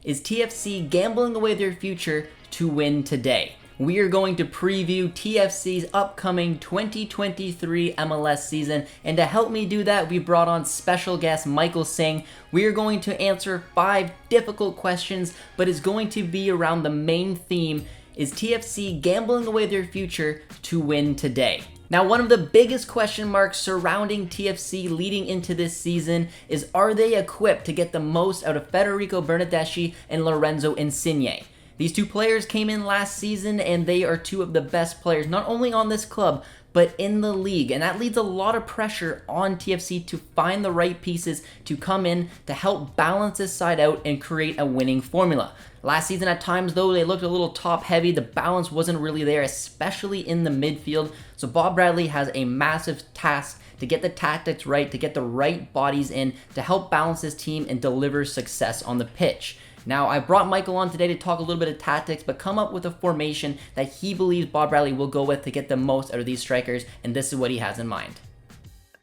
Is TFC gambling away their future to win today? We are going to preview TFC's upcoming 2023 MLS season, and to help me do that, we brought on special guest Michael Singh. We are going to answer 5 difficult questions, but it's going to be around the main theme: is TFC gambling away their future to win today? Now, one of the biggest question marks surrounding TFC leading into this season is, are they equipped to get the most out of Federico Bernardeschi and Lorenzo Insigne? These two players came in last season and they are two of the best players, not only on this club, but in the league. And that leads a lot of pressure on TFC to find the right pieces to come in to help balance this side out and create a winning formula. Last season at times though, they looked a little top heavy. The balance wasn't really there, especially in the midfield. So Bob Bradley has a massive task to get the tactics right, to get the right bodies in, to help balance this team and deliver success on the pitch. Now, I brought Michael on today to talk a little bit of tactics, but come up with a formation that he believes Bob Bradley will go with to get the most out of these strikers, and this is what he has in mind.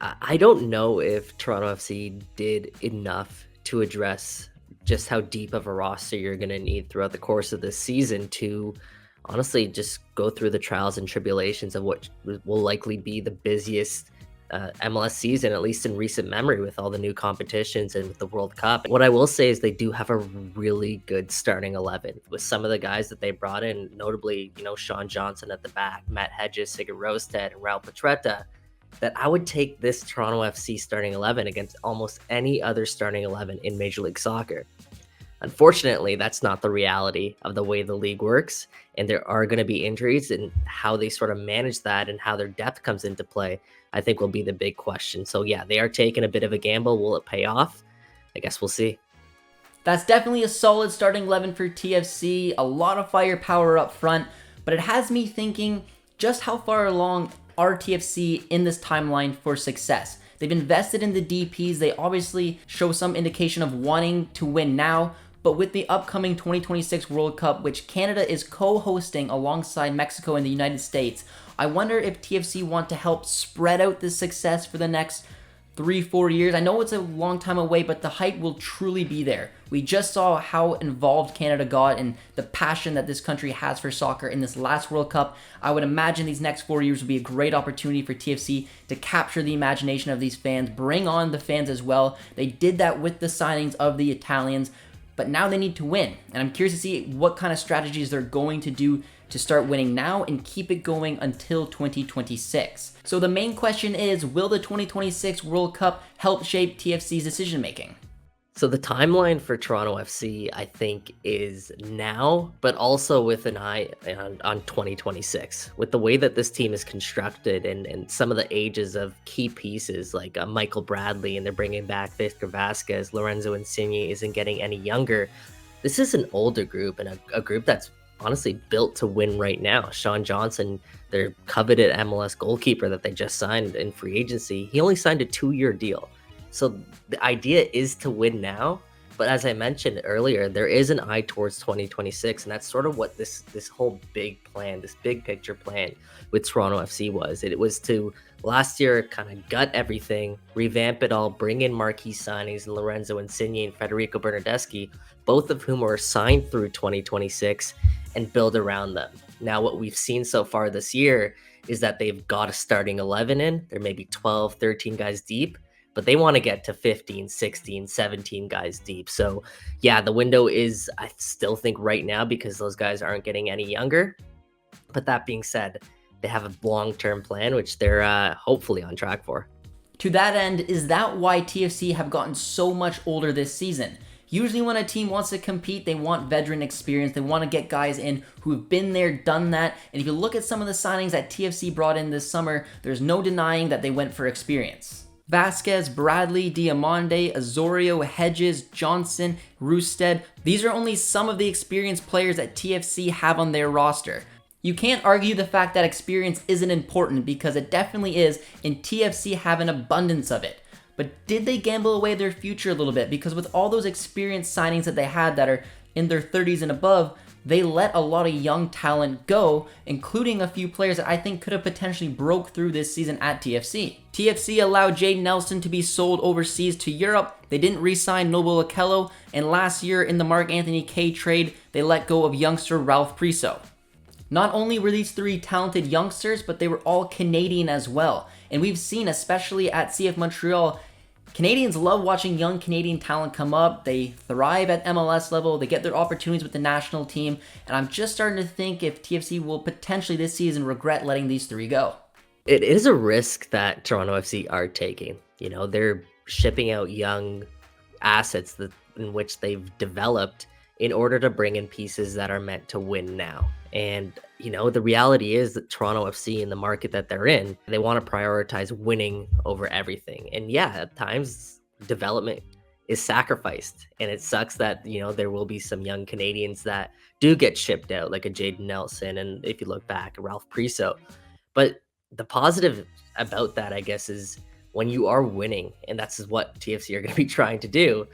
I don't know if Toronto FC did enough to address just how deep of a roster you're going to need throughout the course of this season to honestly just go through the trials and tribulations of what will likely be the busiest MLS season, at least in recent memory, with all the new competitions and with the World Cup. What I will say is they do have a really good starting 11 with some of the guys that they brought in, notably, Sean Johnson at the back, Matt Hedges, Sigurd, Rosted, and Raoul Petretta, that I would take this Toronto FC starting 11 against almost any other starting 11 in Major League Soccer. Unfortunately, that's not the reality of the way the league works, and there are going to be injuries, and how they sort of manage that and how their depth comes into play, I think, will be the big question. So yeah, they are taking a bit of a gamble. Will it pay off? I guess we'll see. That's definitely a solid starting 11 for TFC, a lot of firepower up front, but it has me thinking, just how far along are TFC in this timeline for success? They've invested in the DPs. They obviously show some indication of wanting to win now, but with the upcoming 2026 World Cup, which Canada is co-hosting alongside Mexico and the United States, I wonder if TFC want to help spread out this success for the next 3-4 years. I know it's a long time away, but the hype will truly be there. We just saw how involved Canada got and the passion that this country has for soccer in this last World Cup. I would imagine these next 4 years will be a great opportunity for TFC to capture the imagination of these fans, bring on the fans as well. They did that with the signings of the Italians, but now they need to win. And I'm curious to see what kind of strategies they're going to do to start winning now and keep it going until 2026. So the main question is, will the 2026 World Cup help shape TFC's decision making? So the timeline for Toronto FC, I think, is now, but also with an eye on 2026. With the way that this team is constructed and some of the ages of key pieces like Michael Bradley, and they're bringing back Victor Vasquez, Lorenzo Insigne isn't getting any younger. This is an older group, and a group that's honestly built to win right now. Sean Johnson, their coveted MLS goalkeeper that they just signed in free agency, he only signed a 2-year deal. So the idea is to win now, but as I mentioned earlier, there is an eye towards 2026, and that's sort of what this whole big plan, this big picture plan with Toronto FC was. It was to last year kind of gut everything, revamp it all, bring in marquee signings, Lorenzo Insigne and Federico Bernardeschi, both of whom are signed through 2026, and build around them. Now, what we've seen so far this year is that they've got a starting 11 in. They're maybe 12, 13 guys deep, but they want to get to 15, 16, 17 guys deep. So yeah, the window is, I still think right now, because those guys aren't getting any younger. But that being said, they have a long-term plan, which they're hopefully on track for. To that end, is that why TFC have gotten so much older this season? Usually when a team wants to compete, they want veteran experience. They want to get guys in who have been there, done that. And if you look at some of the signings that TFC brought in this summer, there's no denying that they went for experience. Vasquez, Bradley, Diamande, Osorio, Hedges, Johnson, Rosted. These are only some of the experienced players that TFC have on their roster. You can't argue the fact that experience isn't important, because it definitely is, and TFC have an abundance of it. But did they gamble away their future a little bit? Because with all those experienced signings that they had that are in their 30s and above, they let a lot of young talent go, including a few players that I think could have potentially broke through this season at TFC. TFC allowed Jayden Nelson to be sold overseas to Europe. They didn't re-sign Noble Okello, and last year in the Mark Anthony Kaye trade, they let go of youngster Ralph Priso. Not only were these three talented youngsters, but they were all Canadian as well. And we've seen, especially at CF Montreal, Canadians love watching young Canadian talent come up. They thrive at MLS level. They get their opportunities with the national team. And I'm just starting to think if TFC will potentially this season regret letting these three go. It is a risk that Toronto FC are taking. You know, they're shipping out young assets in which they've developed in order to bring in pieces that are meant to win now. And, you know, the reality is that Toronto FC, in the market that they're in, they want to prioritize winning over everything. And yeah, at times development is sacrificed. And it sucks that, you know, there will be some young Canadians that do get shipped out, like a Jayden Nelson. And if you look back, Ralph Priso. But the positive about that, I guess, is when you are winning, and that's what TFC are going to be trying to do,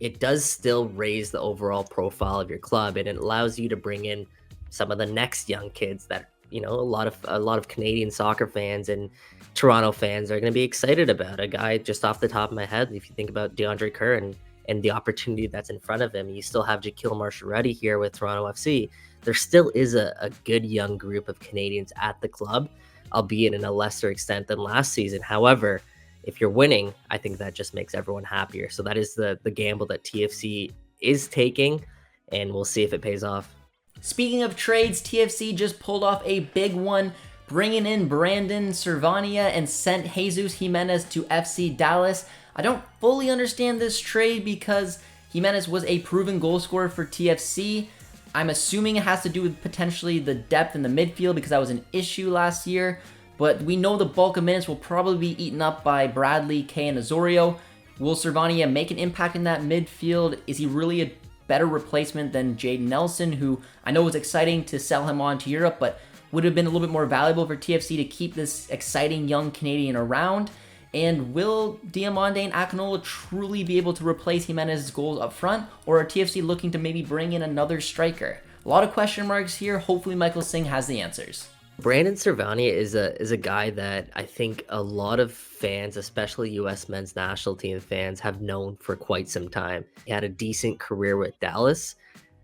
it does still raise the overall profile of your club, and it allows you to bring in some of the next young kids that, you know, a lot of Canadian soccer fans and Toronto fans are going to be excited about. A guy just off the top of my head, if you think about DeAndre Kerr and the opportunity that's in front of him, you still have Jaquil Marcheretti here with Toronto FC. There still is a good young group of Canadians at the club, albeit in a lesser extent than last season. However, if you're winning, I think that just makes everyone happier. So that is the gamble that TFC is taking, and we'll see if it pays off. Speaking of trades, TFC just pulled off a big one, bringing in Brandon Servania and sent Jesus Jimenez to FC Dallas. I don't fully understand this trade because Jimenez was a proven goal scorer for TFC. I'm assuming it has to do with potentially the depth in the midfield because that was an issue last year. But we know the bulk of minutes will probably be eaten up by Bradley, Kaye, and Osorio. Will Servania make an impact in that midfield? Is he really a better replacement than Jayden Nelson, who I know was exciting to sell him on to Europe, but would have been a little bit more valuable for TFC to keep this exciting young Canadian around? And will Diomande and Akinola truly be able to replace Jimenez's goals up front, or are TFC looking to maybe bring in another striker? A lot of question marks here. Hopefully Michael Singh has the answers. Brandon Servania is a guy that I think a lot of fans, especially U.S. men's national team fans, have known for quite some time. He had a decent career with Dallas.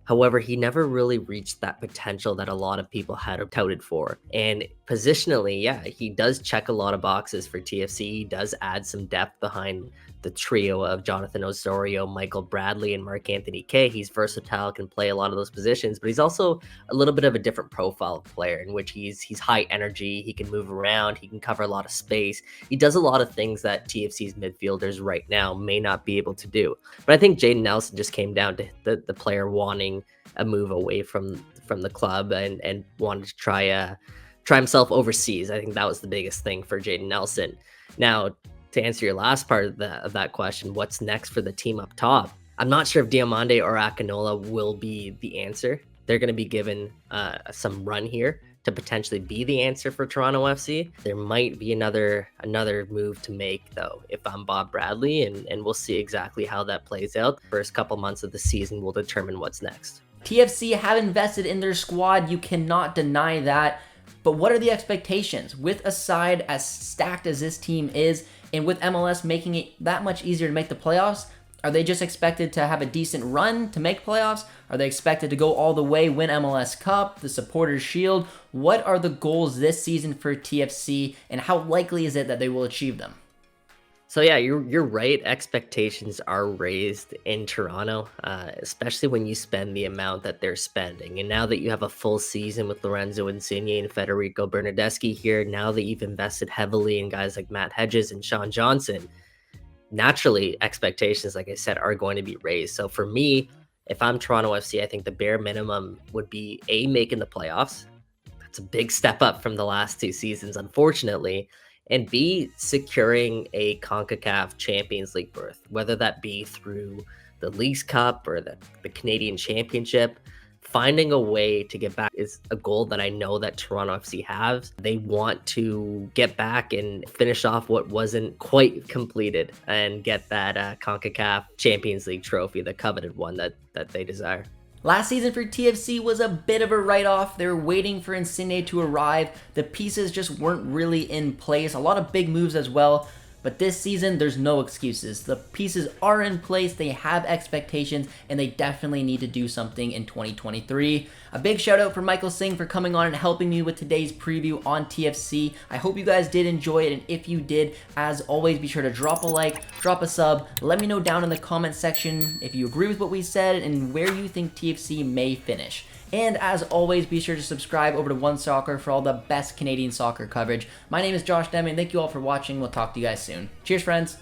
However, he never really reached that potential that a lot of people had touted for. And positionally, yeah, he does check a lot of boxes for TFC. He does add some depth behind the trio of Jonathan Osorio, Michael Bradley, and Mark Anthony Kaye. He's versatile, can play a lot of those positions, but he's also a little bit of a different profile player in which he's high energy, he can move around, he can cover a lot of space. He does a lot of things that TFC's midfielders right now may not be able to do. But I think Jayden Nelson just came down to the player wanting a move away from the club and wanted to try himself overseas. I think that was the biggest thing for Jayden Nelson. Now, to answer your last part of that question, what's next for the team up top? I'm not sure if Diomande or Akinola will be the answer. They're going to be given some run here to potentially be the answer for Toronto FC. There might be another move to make, though, if I'm Bob Bradley, and we'll see exactly how that plays out. First couple months of the season will determine what's next. TFC have invested in their squad. You cannot deny that. But what are the expectations? With a side as stacked as this team is, and with MLS making it that much easier to make the playoffs, are they just expected to have a decent run to make playoffs? Are they expected to go all the way, win MLS Cup, the Supporters Shield? What are the goals this season for TFC, and how likely is it that they will achieve them? So yeah, you're right. Expectations are raised in Toronto, especially when you spend the amount that they're spending. And now that you have a full season with Lorenzo, Insigne, and Federico Bernardeschi here, now that you've invested heavily in guys like Matt Hedges and Sean Johnson, naturally expectations, like I said, are going to be raised. So for me, if I'm Toronto FC, I think the bare minimum would be making the playoffs. That's a big step up from the last two seasons, unfortunately. And B, securing a CONCACAF Champions League berth, whether that be through the Leagues Cup or the Canadian Championship. Finding a way to get back is a goal that I know that Toronto FC has. They want to get back and finish off what wasn't quite completed and get that CONCACAF Champions League trophy, the coveted one that they desire. Last season for TFC was a bit of a write-off. They were waiting for Insigne to arrive. The pieces just weren't really in place. A lot of big moves as well. But this season, there's no excuses. The pieces are in place, they have expectations, and they definitely need to do something in 2023. A big shout out for Michael Singh for coming on and helping me with today's preview on TFC. I hope you guys did enjoy it, and if you did, as always, be sure to drop a like, drop a sub. Let me know down in the comment section if you agree with what we said and where you think TFC may finish. And as always, be sure to subscribe over to One Soccer for all the best Canadian soccer coverage. My name is Josh Deming. Thank you all for watching. We'll talk to you guys soon. Cheers, friends.